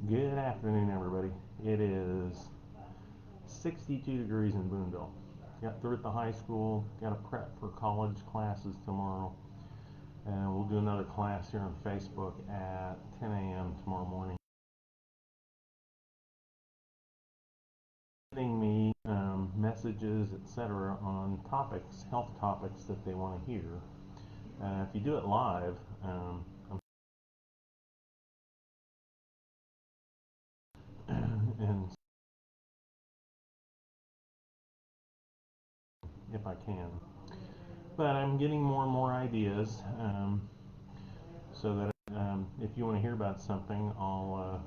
Good afternoon, everybody. It is 62 degrees in Boonville. Got through at the high school, got to prep for college classes tomorrow, and we'll do another class here on Facebook at 10 a.m. tomorrow morning. Sending me messages, etc., on topics, health topics that they want to hear. If you do it live, and if I can, but I'm getting more and more ideas, so that if you want to hear about something, I'll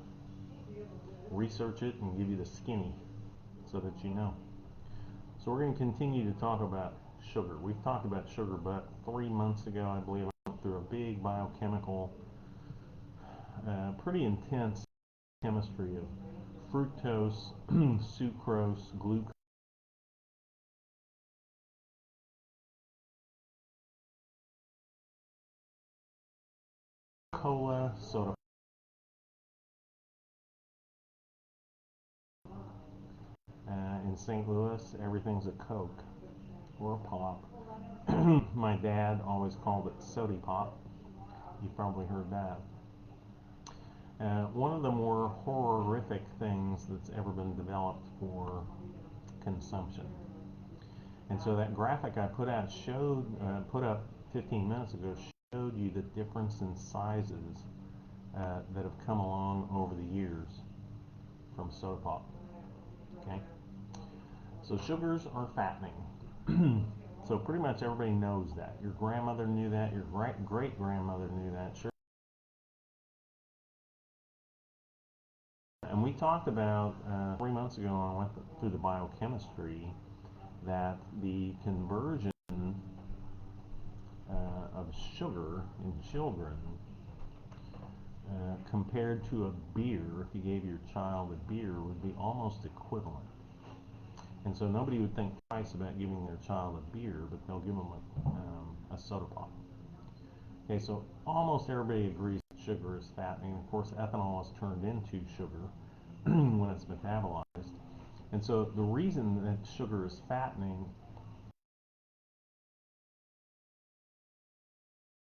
research it and give you the skinny so that you know. So we're going to continue to talk about sugar. We've talked about sugar, but 3 months ago, I believe, I went through a big biochemical, pretty intense chemistry of fructose, sucrose, glucose, cola, soda. In St. Louis, everything's a Coke or a pop. My dad always called it sody pop. You've probably heard that. One of the more horrific things that's ever been developed for consumption. And so that graphic I put up 15 minutes ago showed you the difference in sizes that have come along over the years from soda pop. Okay, so sugars are fattening. So pretty much everybody knows that. Your grandmother knew that. Your great grandmother knew that. Sure. And we talked about 3 months ago when I went through the biochemistry that the conversion of sugar in children compared to a beer, if you gave your child a beer, would be almost equivalent. And so nobody would think twice about giving their child a beer, but they'll give them a soda pop. Okay, so almost everybody agrees that sugar is fattening. Of course, ethanol is turned into sugar when it's metabolized. And so the reason that sugar is fattening,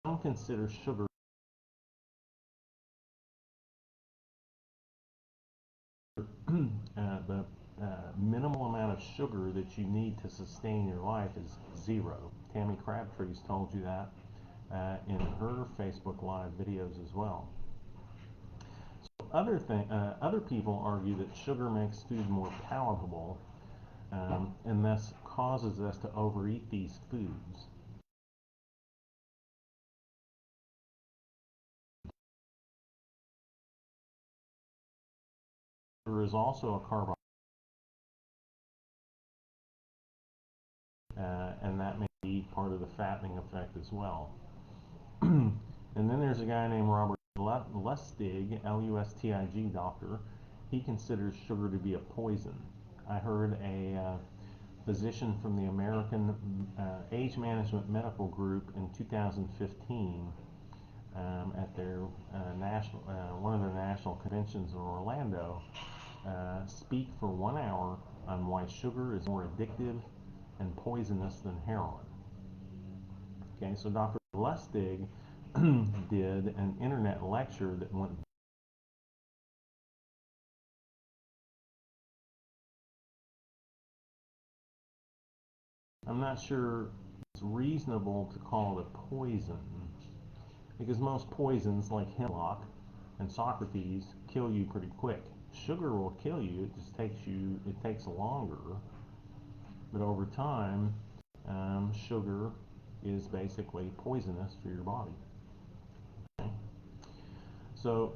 some consider sugar the minimal amount of sugar that you need to sustain your life is zero. Tammy Crabtree's told you that in her Facebook Live videos as well. So other people argue that sugar makes food more palatable and thus causes us to overeat these foods. Sugar is also a carbohydrate, and that may be part of the fattening effect as well. And then there's a guy named Robert Lustig, Lustig doctor. He considers sugar to be a poison. I heard a physician from the American Age Management Medical Group in 2015 at their one of their national conventions in Orlando speak for 1 hour on why sugar is more addictive and poisonous than heroin. Okay, so Dr. Lustig did an internet lecture that went. I'm not sure it's reasonable to call it a poison because most poisons like hemlock and Socrates kill you pretty quick. Sugar will kill you, it takes longer, but over time, sugar is basically poisonous for your body. Okay? So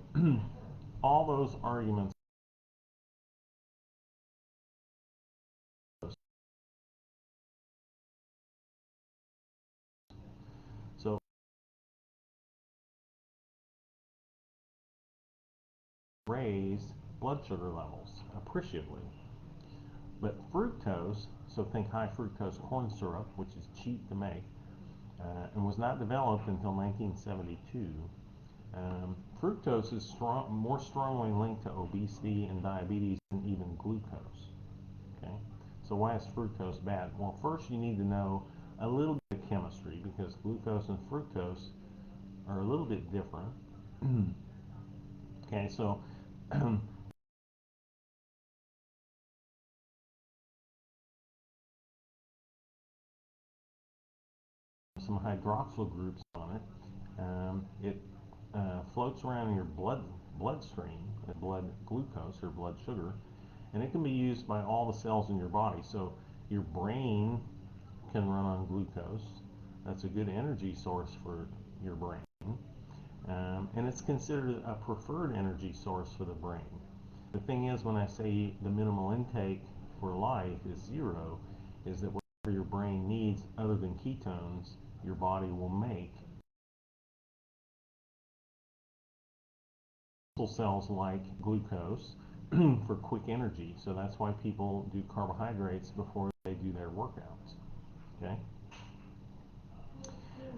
all those arguments. So raise blood sugar levels appreciably. But fructose, so think high fructose corn syrup, which is cheap to make, and was not developed until 1972, Fructose is more strongly linked to obesity and diabetes than even glucose. Okay, so why is fructose bad? Well, first you need to know a little bit of chemistry because glucose and fructose are a little bit different. Okay, so some hydroxyl groups on it. It floats around in your bloodstream, blood glucose or blood sugar, and it can be used by all the cells in your body. So your brain can run on glucose. That's a good energy source for your brain. And it's considered a preferred energy source for the brain. The thing is, when I say the minimal intake for life is 0, is that whatever your brain needs other than ketones, your body will make. Muscle cells like glucose for quick energy, so that's why people do carbohydrates before they do their workouts. Okay?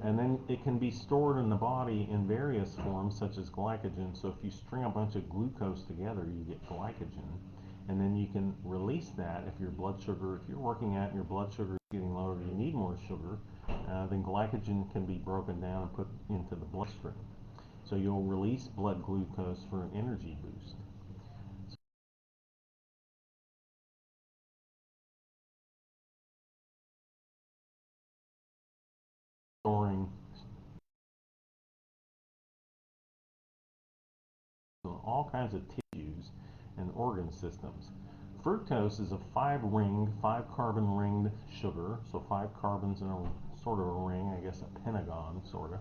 And then it can be stored in the body in various forms, such as glycogen. So if you string a bunch of glucose together, you get glycogen. And then you can release that if your blood sugar, if you're working out and your blood sugar is getting lower, you need more sugar, then glycogen can be broken down and put into the bloodstream. So you'll release blood glucose for an energy boost. Storing all kinds of tissues and organ systems. Fructose is a 5-carbon ringed sugar, so 5 carbons in a sort of a ring, I guess a pentagon, sort of.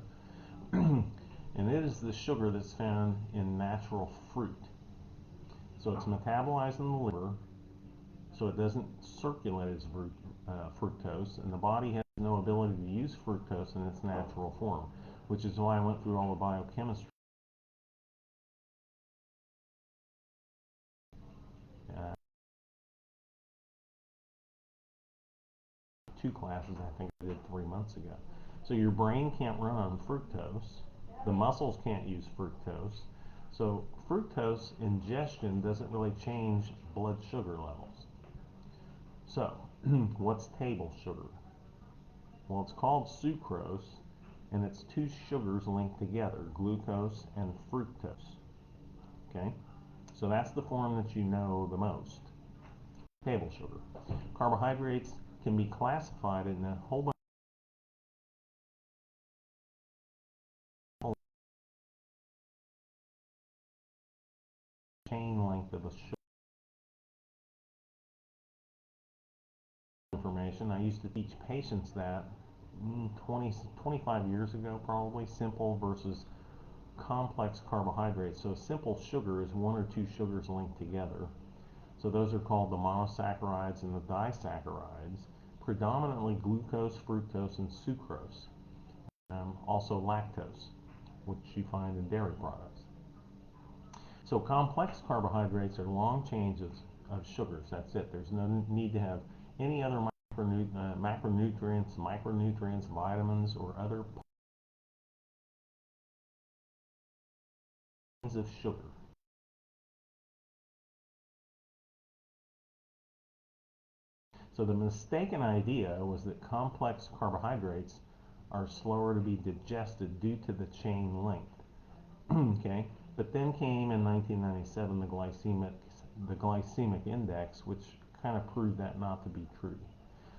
And it is the sugar that's found in natural fruit. So it's metabolized in the liver, so it doesn't circulate as fructose, and the body has no ability to use fructose in its natural form, which is why I went through all the biochemistry. Uh, 2 classes I think I did 3 months ago. So your brain can't run on fructose, the muscles can't use fructose, so fructose ingestion doesn't really change blood sugar levels. So, what's table sugar? Well, it's called sucrose, and it's 2 sugars linked together, glucose and fructose. Okay? So that's the form that you know the most, table sugar. Carbohydrates can be classified in a whole bunch of chain length of a sugar information. I used to teach patients that 25 years ago probably, simple versus complex carbohydrates. So a simple sugar is 1 or 2 sugars linked together. So those are called the monosaccharides and the disaccharides, predominantly glucose, fructose, and sucrose. Also lactose, which you find in dairy products. So complex carbohydrates are long chains of sugars. That's it. There's no need to have any other macronutrients, micronutrients, vitamins, or other kinds of sugar. So the mistaken idea was that complex carbohydrates are slower to be digested due to the chain length. Okay, but then came in 1997 the glycemic index, which kind of proved that not to be true.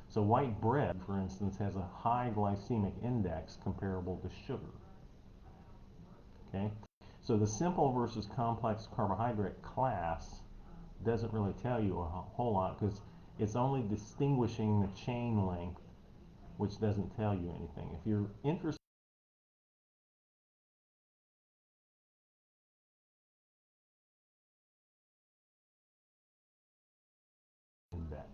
So white bread, for instance, has a high glycemic index comparable to sugar. Okay, so the simple versus complex carbohydrate class doesn't really tell you a whole lot because it's only distinguishing the chain length, which doesn't tell you anything. If you're interested in index,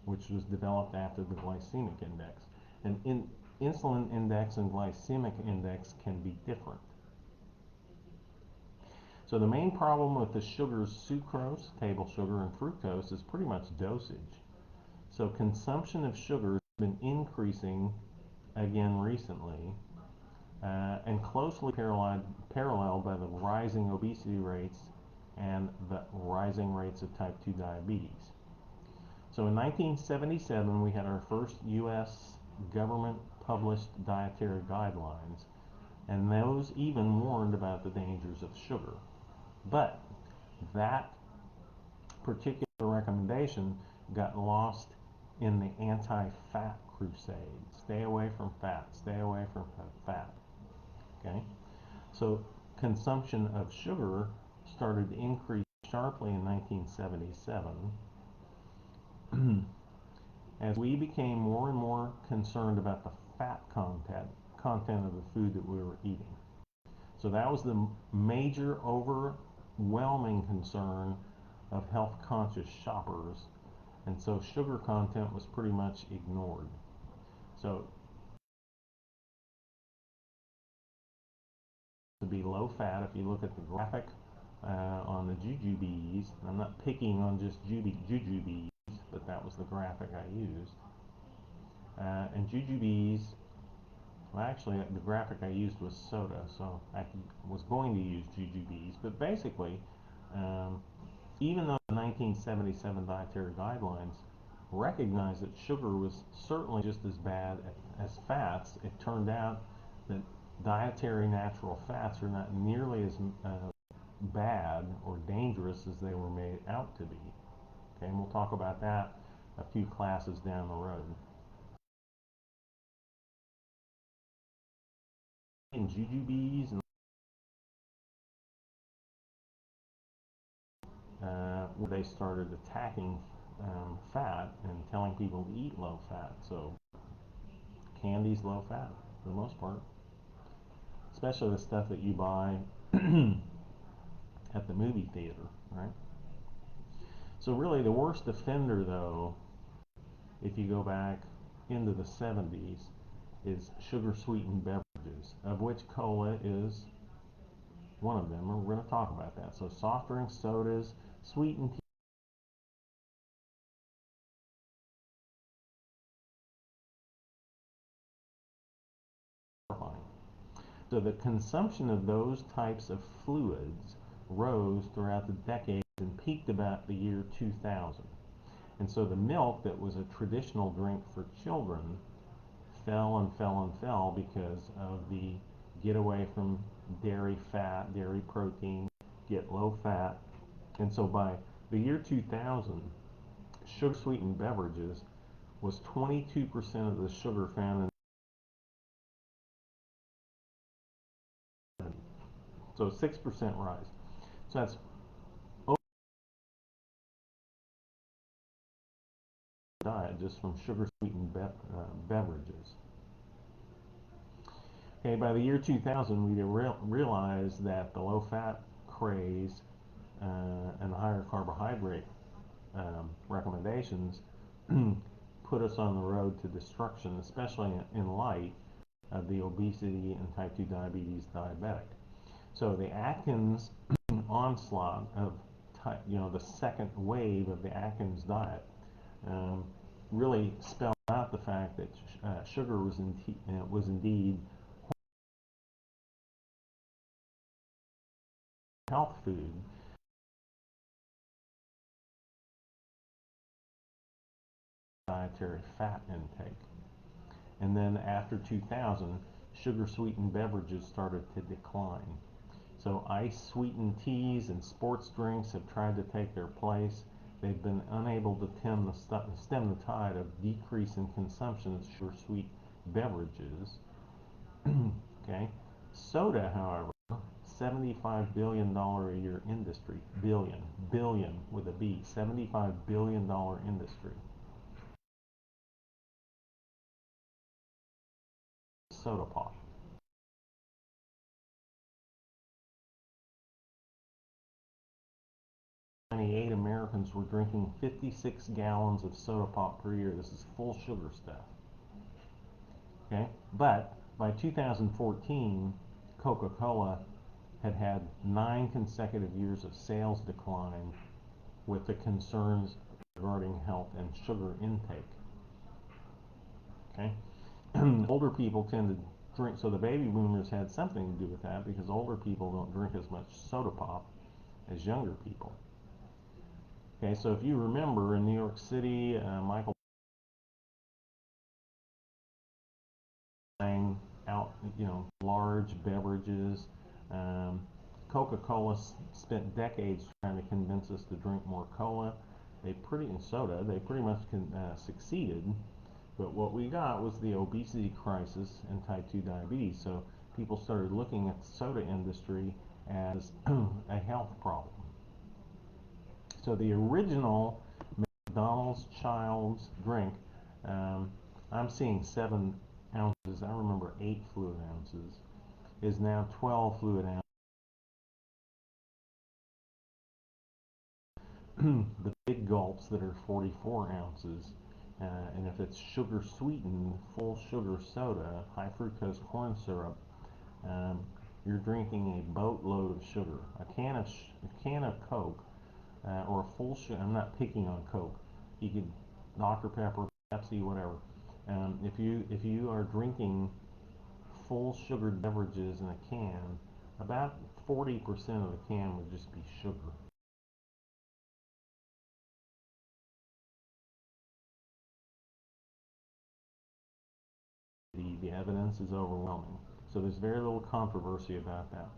which was developed after the glycemic index, and insulin index and glycemic index can be different. So the main problem with the sugars sucrose, table sugar, and fructose is pretty much dosage. So consumption of sugar has been increasing again recently, and closely paralleled by the rising obesity rates and the rising rates of type 2 diabetes. So in 1977, we had our first U.S. government published dietary guidelines, and those even warned about the dangers of sugar. But that particular recommendation got lost in the anti-fat crusade. Stay away from fat, stay away from fat. Okay? So consumption of sugar started to increase sharply in 1977 as we became more and more concerned about the fat content of the food that we were eating. So that was the major overwhelming concern of health conscious shoppers, and so sugar content was pretty much ignored. So to be low fat, if you look at the graphic on the jujubes, I'm not picking on just jujubes, but that was the graphic I used. And jujubes, well, actually, the graphic I used was soda, so I was going to use jujubes, but basically, even though the 1977 dietary guidelines recognized that sugar was certainly just as bad as fats, it turned out that dietary natural fats are not nearly as bad or dangerous as they were made out to be. Okay, and we'll talk about that a few classes down the road. In jujubes and where they started attacking fat and telling people to eat low fat. So candy's low fat for the most part, especially the stuff that you buy at the movie theater, right? So really the worst offender though, if you go back into the 70s, is sugar sweetened beverages, of which cola is one of them, and we're going to talk about that. So soft drinks, sodas, sweetened tea. So the consumption of those types of fluids rose throughout the decades and peaked about the year 2000. And so the milk that was a traditional drink for children fell and fell and fell because of the get away from dairy fat, dairy protein, get low fat. And so by the year 2000, sugar sweetened beverages was 22% of the sugar found in. So 6% rise. So that's diet just from sugar sweetened beverages. Okay, by the year 2000, we realized that the low fat craze and the higher carbohydrate recommendations put us on the road to destruction, especially in light of the obesity and type 2 diabetes diabetic. So the Atkins onslaught of the second wave of the Atkins diet um, really spelled out the fact that sugar was indeed health food. Dietary fat intake. And then after 2000, sugar sweetened beverages started to decline. So ice sweetened teas and sports drinks have tried to take their place. They've been unable to stem the tide of decrease in consumption of sugar sweet beverages. Okay. Soda, however, $75 billion a year industry. Billion with a B. $75 billion industry. Soda pop. 98 Americans were drinking 56 gallons of soda pop per year. This is full sugar stuff. Okay, but by 2014, Coca-Cola had 9 consecutive years of sales decline with the concerns regarding health and sugar intake. Okay, older people tended drink. So the baby boomers had something to do with that because older people don't drink as much soda pop as younger people. Okay, so if you remember in New York City, Michael buying out, large beverages. Um, Coca-Cola spent decades trying to convince us to drink more cola. And soda. They pretty much succeeded. But what we got was the obesity crisis and type 2 diabetes. So people started looking at the soda industry as a health problem. So the original McDonald's child's drink, um, I'm seeing 7 ounces. I remember 8 fluid ounces. Is now 12 fluid ounces. The big gulps that are 44 ounces. And if it's sugar sweetened, full sugar soda, high fructose corn syrup, um, you're drinking a boatload of sugar. A can of Coke or a full sugar. I'm not picking on Coke. You could Dr Pepper, Pepsi, whatever. If you are drinking full sugared beverages in a can, about 40% of the can would just be sugar. The evidence is overwhelming. So there's very little controversy about that.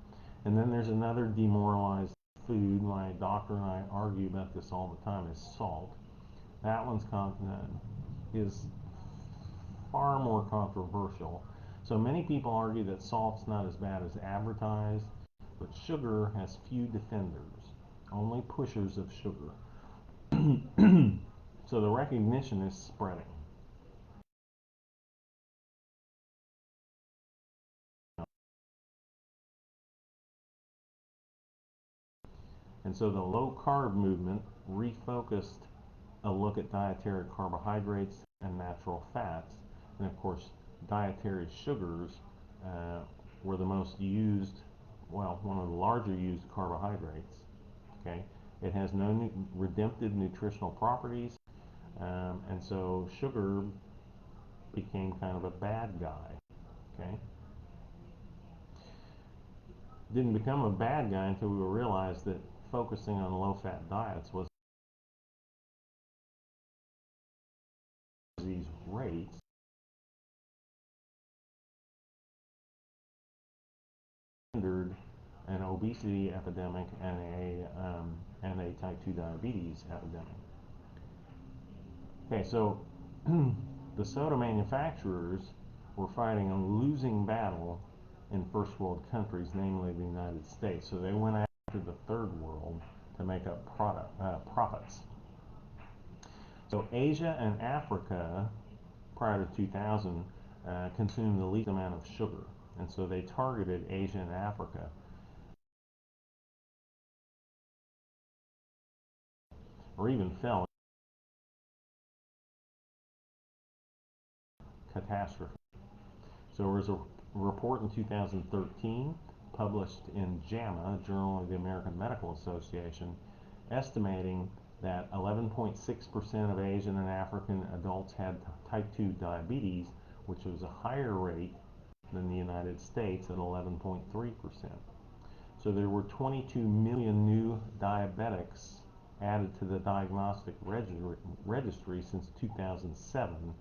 And then there's another demoralized food. My doctor and I argue about this all the time. Is salt. That is far more controversial. So many people argue that salt's not as bad as advertised, but sugar has few defenders, only pushers of sugar. So the recognition is spreading. And so the low carb movement refocused a look at dietary carbohydrates and natural fats. And of course, dietary sugars uh, were the most used, well, one of the larger used carbohydrates. Okay, it has no redemptive nutritional properties, and so sugar became kind of a bad guy. Okay, didn't become a bad guy until we realized that focusing on low-fat diets was these rates hindered an obesity epidemic and a type 2 diabetes epidemic. Okay, so the soda manufacturers were fighting a losing battle in first world countries, namely the United States. So they went after the third world to make up profits. So Asia and Africa, prior to 2000, consumed the least amount of sugar. And so they targeted Asia and Africa, or even fell catastrophe. So there was a report in 2013 published in JAMA, Journal of the American Medical Association, estimating that 11.6% of Asian and African adults had type 2 diabetes, which was a higher rate than the United States at 11.3%. So there were 22 million new diabetics added to the diagnostic registry since 2007.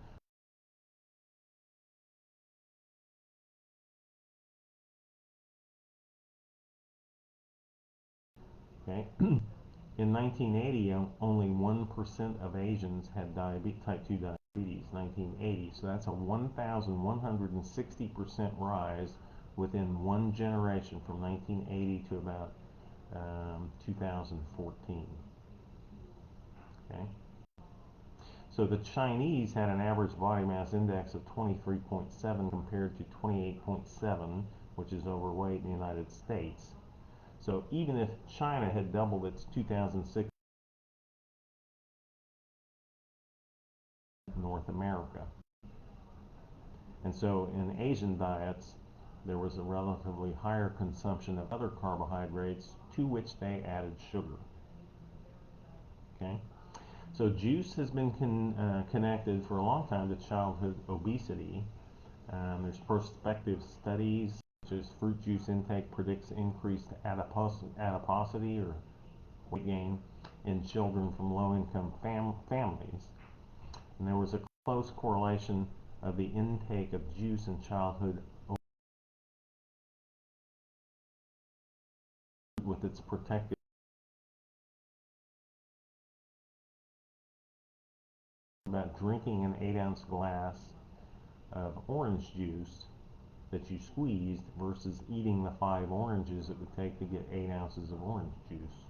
Okay. In 1980, only 1% of Asians had type 2 diabetes, 1980. So that's a 1,160% rise within one generation from 1980 to about 2014. Okay. So the Chinese had an average body mass index of 23.7 compared to 28.7, which is overweight in the United States. So even if China had doubled its 2006 North America. And so in Asian diets, there was a relatively higher consumption of other carbohydrates to which they added sugar. Okay? So juice has been connected for a long time to childhood obesity. There's prospective studies such as fruit juice intake predicts increased adiposity or weight gain in children from low-income families. And there was a close correlation of the intake of juice in childhood with its protective about drinking an 8-ounce glass of orange juice that you squeezed versus eating the 5 oranges it would take to get 8 ounces of orange juice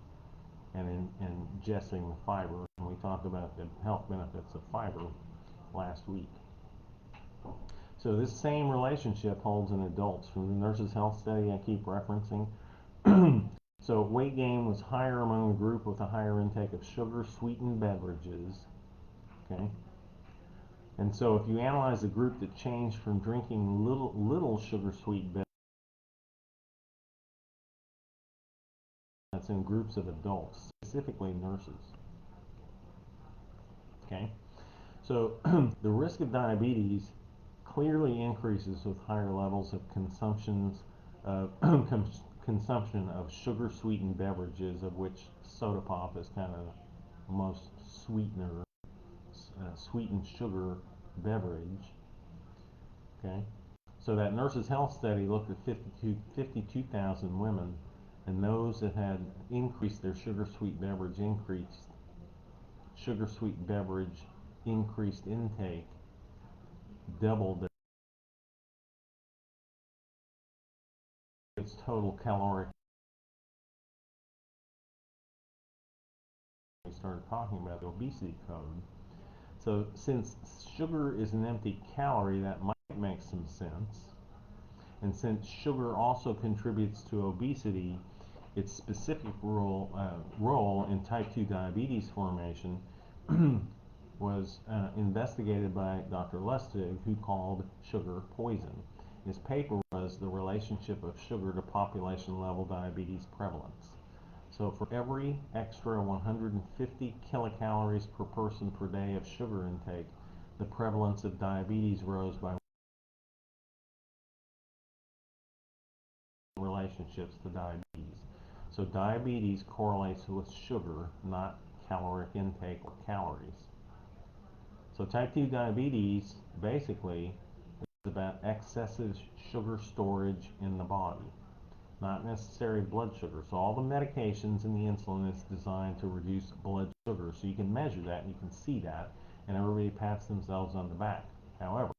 and ingesting the fiber. And we talked about the health benefits of fiber last week. So this same relationship holds in adults from the Nurses' Health Study I keep referencing. So weight gain was higher among the group with a higher intake of sugar-sweetened beverages. Okay. And so if you analyze the group that changed from drinking little sugar-sweet beverages, that's in groups of adults, specifically nurses. Okay. So the risk of diabetes clearly increases with higher levels of consumption of sugar-sweetened beverages, of which soda pop is kind of the most sweetened sugar beverage. Okay, so that Nurses' Health Study looked at 52,000 women, and those that had increased their sugar-sweet beverage intake doubled its total caloric. We started talking about the obesity code. So since sugar is an empty calorie, that might make some sense. And since sugar also contributes to obesity, its specific role in type 2 diabetes formation was investigated by Dr. Lustig, who called sugar poison. His paper was The Relationship of Sugar to Population Level Diabetes Prevalence. So for every extra 150 kilocalories per person per day of sugar intake, the prevalence of diabetes rose by relationships to diabetes. So diabetes correlates with sugar, not caloric intake or calories. So type 2 diabetes basically is about excessive sugar storage in the body, not necessarily blood sugar. So all the medications and the insulin is designed to reduce blood sugar. So you can measure that and you can see that, and everybody pats themselves on the back. However,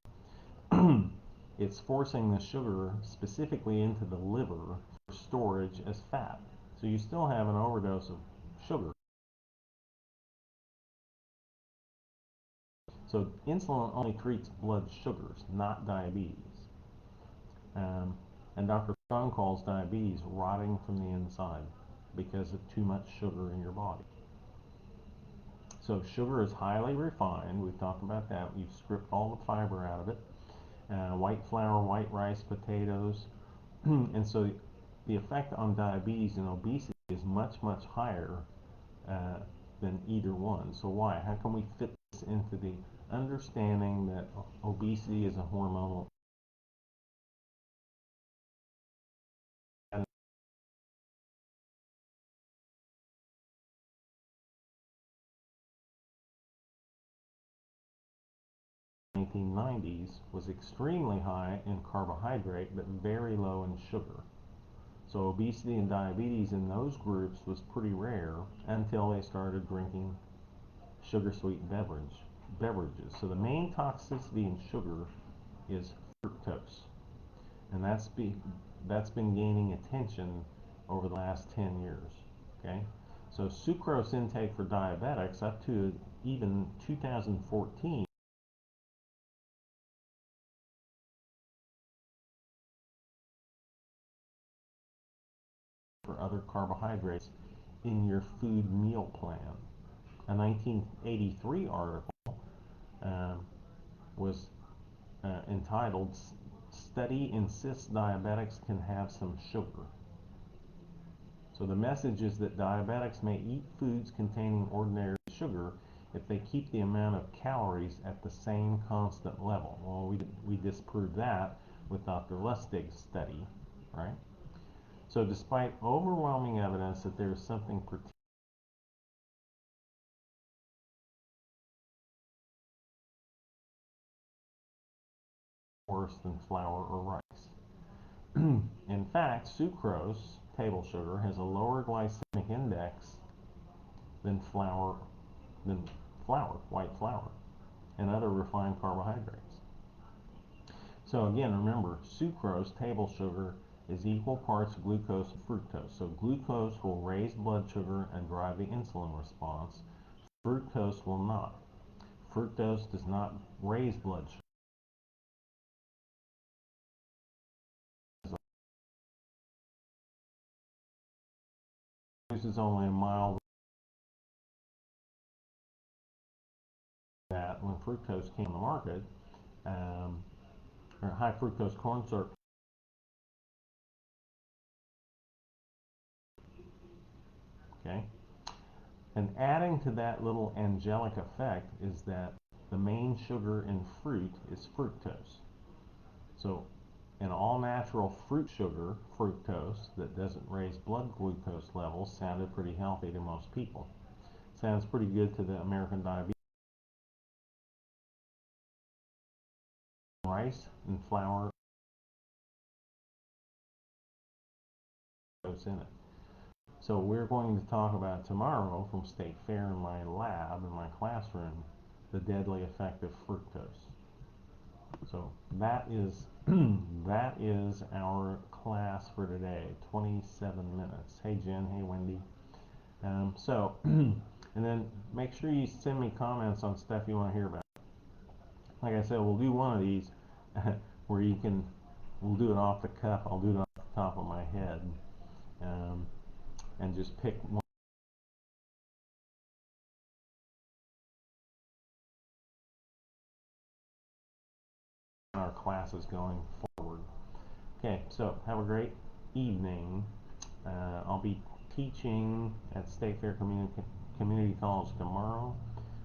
it's forcing the sugar specifically into the liver for storage as fat. So you still have an overdose of sugar. So insulin only treats blood sugars, not diabetes. And Dr. Strong calls diabetes rotting from the inside because of too much sugar in your body. So sugar is highly refined. We've talked about that. You've stripped all the fiber out of it. White flour, white rice, potatoes. And so the effect on diabetes and obesity is much, much higher than either one. So why? How can we fit this into the understanding that obesity is a hormonal 1990s was extremely high in carbohydrate but very low in sugar. So obesity and diabetes in those groups was pretty rare until they started drinking sugar-sweet beverages. So the main toxicity in sugar is fructose, and that's been gaining attention over the last 10 years. Okay, so sucrose intake for diabetics up to even 2014 for other carbohydrates in your food meal plan. A 1983 article was entitled Study Insists Diabetics Can Have Some Sugar. So the message is that diabetics may eat foods containing ordinary sugar if they keep the amount of calories at the same constant level. Well, we disproved that with Dr. Lustig's study, right? So despite overwhelming evidence that there is something worse than flour or rice. In fact, sucrose, table sugar, has a lower glycemic index than white flour, and other refined carbohydrates. So again, remember, sucrose, table sugar, is equal parts glucose and fructose. So glucose will raise blood sugar and drive the insulin response. Fructose will not. Fructose does not raise blood sugar. This is only a mild that when fructose came on the market, or high fructose corn syrup. Okay, and adding to that little angelic effect is that the main sugar in fruit is fructose. So an all-natural fruit sugar, fructose, that doesn't raise blood glucose levels sounded pretty healthy to most people. Sounds pretty good to the American diabetes. Rice and flour goes in it. So we're going to talk about tomorrow from State Fair in my lab, in my classroom, the deadly effect of fructose. So that is that is our class for today. 27 minutes. Hey Jen, hey Wendy. And then make sure you send me comments on stuff you want to hear about. Like I said, we'll do one of these where we'll do it off the cuff. I'll do it off the top of my head, and just pick one. Our classes going forward. Okay, so have a great evening. I'll be teaching at State Fair Community College tomorrow.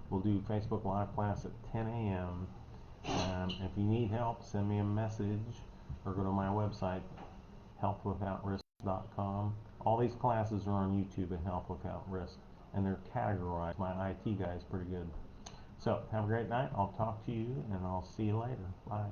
We'll do Facebook Live class at 10 a.m. If you need help, send me a message or go to my website, healthwithoutrisk.com. All these classes are on YouTube at Health Without Risk, and they're categorized. My IT guy is pretty good. So have a great night. I'll talk to you, and I'll see you later. Bye.